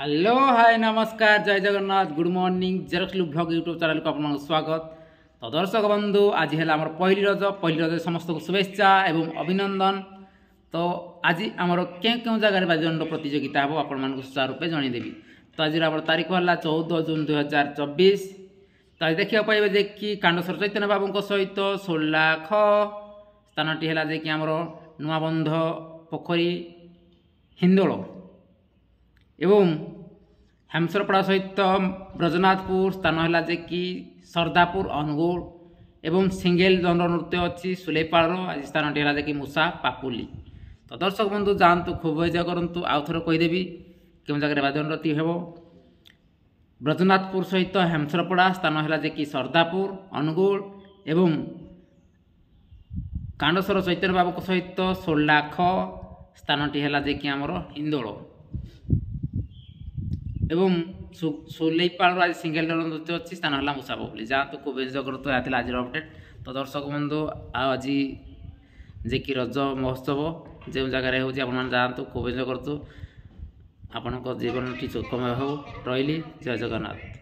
Hello hi नमस्कार जय Jagannath good morning Xerox look blog YouTube channel को आपन स्वागत। तो दर्शक बंधु आज है आम पहली रज समस्त को शुभेच्छा एवं अभिनंदन। तो आज आमर क्यों जगह बाजीदंड प्रतियोगिता हम आपण सुचार रूपे जनईदेवी। तो आज आम तारीख है 14 जून 2024। तो आज देखा पाइबे जे कि कांडसर चैतन्य बाबू सहित 16 ख स्थानटी है जे कि आमर नुआबंध पोखरी हिंदोल एवं हेमसरपड़ा सहित ब्रजनाथपुर स्थान है जे कि सरदापुर अनुगुल एवं सिंगेल दंड नृत्य अच्छी सुलेपाड़ आज स्थान है जे कि मूसा पापुली। तो दर्शक बंधु जातु खूब एंजय करूँ। आउ थोड़े कहीदेवी क्यों जगह बाजनती हे ब्रजनाथपुर सहित हेमसरपड़ा स्थान है जे कि सरदापुर अनुगुल एवं कांडसर चैतन्य बाबू सहित 16 ख स्थानटी है जे कि आमर हिंदोल एवं सुलेपाड़ आज सिंगल नृत्य अच्छी स्थान है मूसा पापुली। जहाँ खूब एंजय करूँ। आज अपडेट। तो दर्शक बंधु आज जे कि रज महोत्सव जो जगह हो जातु खूब एंजय करूँ। आपण जीवन टी सुखमय हो रही। जय जगन्नाथ।